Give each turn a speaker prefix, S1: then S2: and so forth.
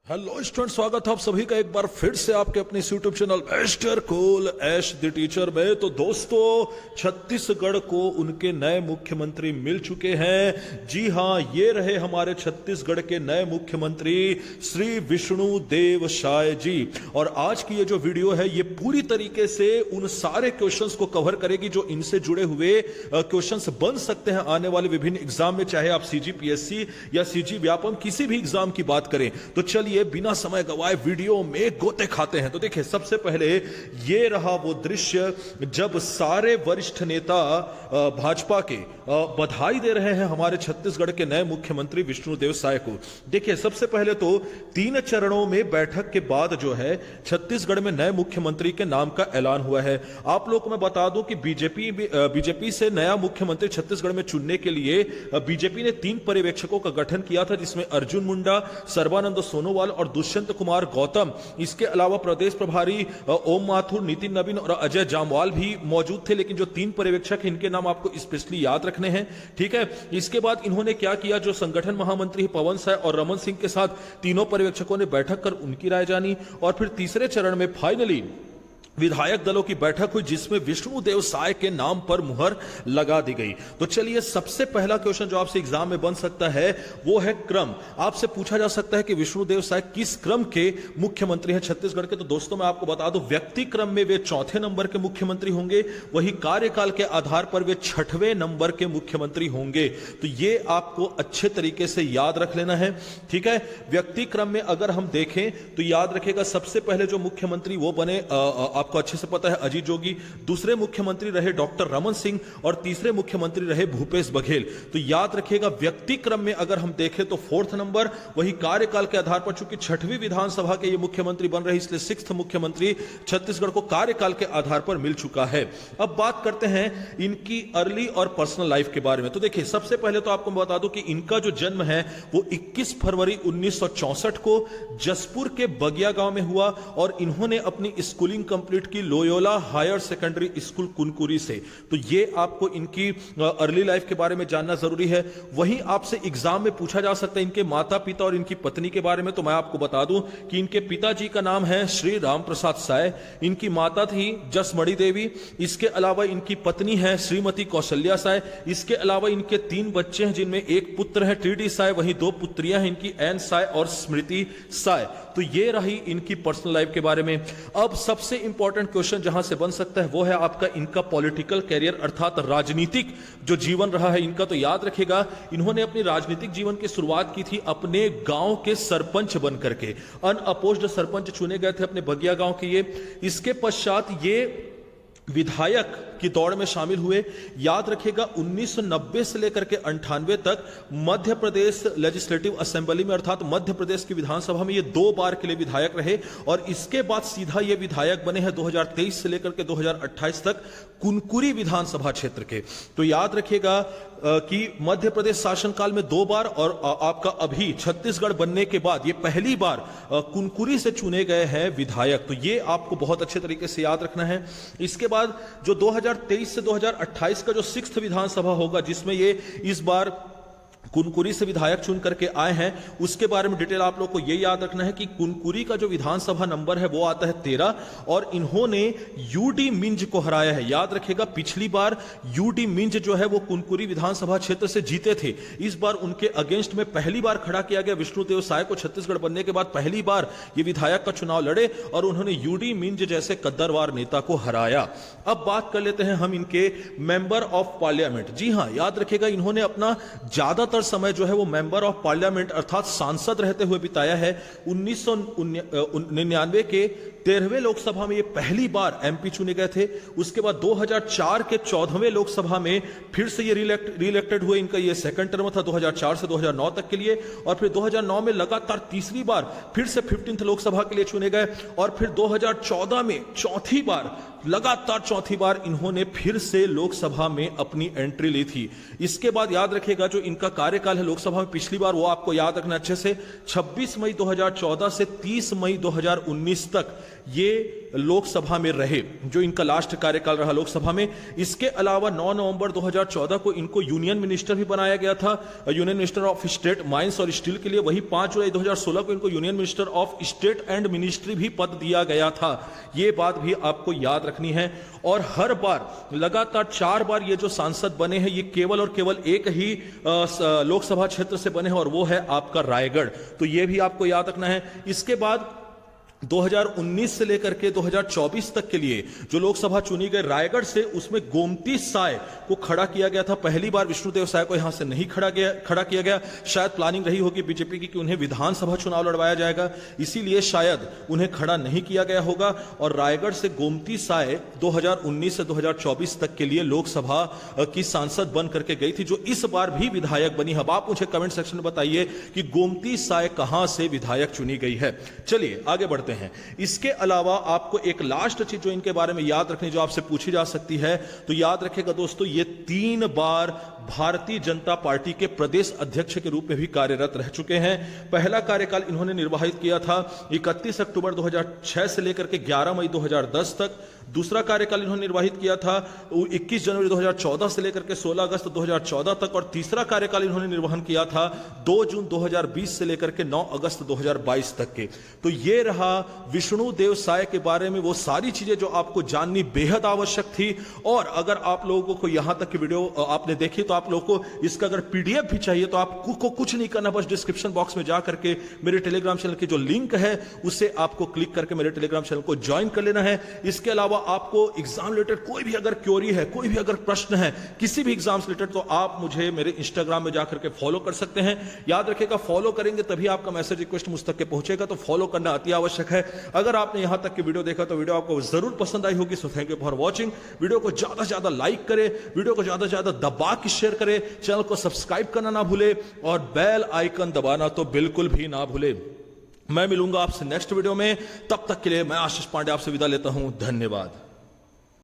S1: Hello student, स्वागत है आप सभी का एक बार फिर से आपके अपने YouTube channel mister cool Ash the teacher में। तो दोस्तों, छत्तीसगढ़ को उनके नए मुख्यमंत्री मिल चुके हैं। जी हां, ये रहे हमारे छत्तीसगढ़ के नए मुख्यमंत्री श्री विष्णु देव साय जी। और आज की ये जो वीडियो है ये पूरी तरीके से उन सारे क्वेश्चंस को कवर करेगी जो इनसे जुड़े हुए क्वेश्चंस बन सकते हैं आने वाले विभिन्न एग्जाम में, चाहे आप सीजीपीएससी या सीजी व्यापम किसी भी एग्जाम की बात करें। तो चलिए बिना समय गवाए वीडियो में गोते खाते हैं। तो देखिए, सबसे पहले ये रहा वो दृश्य जब सारे वरिष्ठ नेता भाजपा के बधाई दे रहे हैं हमारे छत्तीसगढ़ के नए मुख्यमंत्री विष्णुदेव साय को। देखिए, सबसे पहले तो 3 चरणों में बैठक के बाद जो है छत्तीसगढ़ में नए मुख्यमंत्री के नाम का ऐलान हुआ है। आप लोग को मैं बता दूं कि बीजेपी से नया मुख्यमंत्री छत्तीसगढ़ में चुनने के लिए बीजेपी ने 3 पर्यवेक्षकों का गठन किया था, जिसमें अर्जुन मुंडा, सर्बानंद सोनोवाल और दुष्यंत कुमार गौतम। इसके अलावा प्रदेश प्रभारी ओम माथुर, नितिन नवीन और अजय जामवाल भी मौजूद थे। लेकिन जो 3 पर्यवेक्षक हैं इनके नाम आपको स्पेशली याद रखने हैं, ठीक है। इसके बाद इन्होंने क्या किया, जो संगठन महामंत्री पवन साय और रमन सिंह के साथ तीनों पर्यवेक्षकों ने बैठक कर उनकी राय जानी। और फिर तीसरे चरण में फाइनली विधायक दलों की बैठक हुई, जिसमें विष्णुदेव साय के नाम पर मुहर लगा दी गई। तो चलिए, सबसे पहला क्वेश्चन जो आपसे एग्जाम में बन सकता है वो है क्रम। आपसे पूछा जा सकता है कि विष्णुदेव साय किस क्रम के मुख्यमंत्री हैं छत्तीसगढ़ के। तो दोस्तों, मैं आपको बता दूं, व्यक्ति क्रम में वे 4थे नंबर के मुख्यमंत्री होंगे, वही कार्यकाल के आधार पर वे 6वें नंबर के मुख्यमंत्री होंगे। तो ये आपको अच्छे तरीके से याद रख लेना है, ठीक है। व्यक्ति क्रम में अगर हम देखें तो याद रखेगा, सबसे पहले जो मुख्यमंत्री वो बने, आपको अच्छे से पता है, अजीत जोगी। दूसरे मुख्यमंत्री रहे डॉक्टर रमन सिंह और तीसरे मुख्यमंत्री रहे भूपेश बघेल। तो याद रखिएगा, व्यक्ति क्रम में अगर हम देखें तो 4th नंबर, वही कार्यकाल के आधार पर चूंकि 6वीं विधानसभा के ये मुख्यमंत्री बन रहे, इसलिए 6th मुख्यमंत्री छत्तीसगढ़ को कार्यकाल के आधार पर मिल चुका है। अब बात करते हैं इनकी अर्ली और पर्सनल लाइफ के बारे में। तो देखिए, सबसे पहले तो आपको बता दूं कि इनका जो जन्म है वो 21 फरवरी 1964 को जसपुर के बगिया गांव में हुआ और इन्होंने अपनी स्कूलिंग कंप्लीट की Loyola higher secondary school Kunkuri से। तो ये आपको इनकी अर्ली लाइफ के बारे में जानना जरूरी है। वहीं आपसे एग्जाम में पूछा जा सकता है इनके माता पिता और इनकी पत्नी के बारे में। तो मैं आपको बता दूं कि इनके पिताजी का नाम है श्री राम प्रसाद साय, इनकी माता थी जसमणि देवी, इसके अलावा इनकी पत्नी है श्रीमती कौशल्या साय। इसके अलावा इनके 3 बच्चे हैं, जिनमें एक पुत्र है टीडी साय, वहीं 2 पुत्रियां हैं इनकी, एन साय और स्मृति साय। तो ये रही इनकी पर्सनल लाइफ के बारे में। अब सबसे इंपॉर्टेंट क्वेश्चन जहां से बन सकता है वो है आपका इनका पॉलिटिकल कैरियर, अर्थात राजनीतिक जो जीवन रहा है इनका। तो याद रखेगा, इन्होंने अपनी राजनीतिक जीवन की शुरुआत की थी अपने गांव के सरपंच बनकर के। अनअपोज्ड सरपंच चुने गए थे अपने बगिया गांव के ये। इसके पश्चात ये विधायक की दौड़ में शामिल हुए। याद रखिएगा, 1990 से लेकर के 98 तक मध्य प्रदेश लेजिस्लेटिव असेंबली में, अर्थात मध्य प्रदेश की विधानसभा में ये 2 बार के लिए विधायक रहे। और इसके बाद सीधा ये विधायक बने हैं 2023 से लेकर के 2028 तक कुनकुरी विधानसभा क्षेत्र के। तो याद रखिएगा कि मध्य प्रदेश शासनकाल में 2 बार और आपका अभी छत्तीसगढ़ बनने के बाद ये पहली बार कुनकुरी से चुने गए हैं विधायक। तो ये आपको बहुत अच्छे तरीके से याद रखना है। इसके बाद जो 2023 से 2028 का जो 6th विधानसभा होगा, जिसमें ये इस बार कुनकुरी से विधायक चुन करके आए हैं, उसके बारे में डिटेल आप लोग को यह याद रखना है कि कुनकुरी का जो विधानसभा नंबर है वो आता है 13 और इन्होंने यूडी मिंज को हराया है। याद रखेगा, पिछली बार यूडी मिंज जो है वो कुनकुरी विधानसभा क्षेत्र से जीते थे। इस बार उनके अगेंस्ट में पहली बार खड़ा किया गया विष्णुदेव साय को। छत्तीसगढ़ बनने के बाद पहली बार ये विधायक का चुनाव लड़े और उन्होंने यूडी मिंज जैसे कद्दारवार नेता को हराया। अब बात कर लेते हैं हम इनके मेंबर ऑफ पार्लियामेंट। जी हां, याद रखेगा, इन्होंने अपना ज्यादातर समय जो है वो मेंबर ऑफ पार्लियामेंट अर्थात सांसद रहते हुए बिताया है। 1999 के 13वें लोकसभा में ये पहली बार एमपी चुने गए थे। उसके बाद 2004 के 14वें लोकसभा में फिर से ये रिइलेक्टेड हुए। इनका ये सेकंड टर्म था 2004 से 2009 तक के लिए। और फिर 2009 में लगातार तीसरी बार फिर से 15th लोकसभा के लिए चुने गए। और फिर 2014 में लगातार चौथी बार इन्होंने फिर से लोकसभा में अपनी एंट्री ली थी। इसके बाद याद रखिएगा, जो इनका कार्यकाल है लोकसभा में पिछली बार, वो आपको याद रखना अच्छे से, 26 मई 2014 से 30 मई 2019 तक ये लोकसभा में रहे, जो इनका लास्ट कार्यकाल रहा लोकसभा में। इसके अलावा 9 नवंबर 2014 को इनको यूनियन मिनिस्टर भी बनाया गया था, union minister of state mines और स्टील के लिए। वही 5 जुलाई 2016 को इनको union minister of state and ministry भी पद दिया गया था। ये बात भी आपको याद रखनी है। और हर बार लगातार 4 बार ये जो सांसद बने हैं, ये केवल और केवल एक ही लोकसभा क्षेत्र से बने हैं, और वो है आपका रायगढ़। तो ये भी आपको याद रखना है। इसके बाद 2019 से लेकर के 2024 तक के लिए जो लोकसभा चुनी गई रायगढ़ से, उसमें गोमती साय को खड़ा किया गया था। पहली बार विष्णुदेव साय को यहां से नहीं खड़ा किया गया। शायद प्लानिंग रही होगी बीजेपी की कि उन्हें विधानसभा चुनाव लड़वाया जाएगा, इसीलिए शायद उन्हें खड़ा नहीं किया गया होगा। और रायगढ़ से गोमती साय 2019 से 2024 तक के लिए लोकसभा की सांसद बन करके गई थी, जो इस बार भी विधायक बनी। अब आप मुझे कमेंट सेक्शन में बताइए कि गोमती साय कहां से विधायक चुनी गई है। चलिए आगे बढ़ते हैं। इसके अलावा आपको एक लास्ट चीज जो इनके बारे में याद रखनी, जो आपसे पूछी जा सकती है, तो याद रखेगा दोस्तों, ये 3 बार भारतीय जनता पार्टी के प्रदेश अध्यक्ष के रूप में भी कार्यरत रह चुके हैं। पहला कार्यकाल इन्होंने निर्वाहित किया था 31 अक्टूबर 2006 से लेकर के 11 मई 2010 तक। दूसरा कार्यकाल इन्होंने निर्वाहित किया था 21 जनवरी 2014 से लेकर के 16 अगस्त 2014 तक। और तीसरा कार्यकाल इन्होंने निर्वहन किया था 2 जून 2020 से लेकर के 9 अगस्त 2022 तक के। तो ये रहा विष्णुदेव साय के बारे में वो सारी चीजें जो आपको जाननी बेहद आवश्यक थी। और अगर आप लोगों को यहां तक की वीडियो आपने देखी, तो आप लोगों को इसका अगर पीडीएफ भी चाहिए, तो आपको कुछ नहीं करना, बस डिस्क्रिप्शन बॉक्स में जा करके मेरे टेलीग्राम चैनल की जो लिंक है उसे आपको क्लिक करके मेरे टेलीग्राम चैनल को ज्वाइन कर लेना है। इसके अलावा आपको एग्जाम रिलेटेड कोई भी अगर क्वेरी है, कोई भी अगर प्रश्न है किसी भी एग्जाम से रिलेटेड, तो आप मुझे मेरे इंस्टाग्राम में जाकर के फॉलो कर सकते हैं। याद रखिएगा, फॉलो करेंगे तभी आपका मैसेज रिक्वेस्ट मुझ तक के पहुंचेगा, तो फॉलो करना अति आवश्यक है। अगर आपने यहां तक की वीडियो देखा तो वीडियो आपको जरूर पसंद आई होगी। So thank you for watching. Video को ज्यादा से ज्यादा लाइक करें, वीडियो को ज्यादा से ज्यादा दबा के शेयर करें, चैनल को सब्सक्राइब करना ना भूले, और बेल आइकन दबाना तो बिल्कुल भी ना भूले। मैं मिलूंगा आपसे नेक्स्ट वीडियो में, तब तक के लिए मैं आशीष पांडे आपसे विदा लेता हूं। धन्यवाद।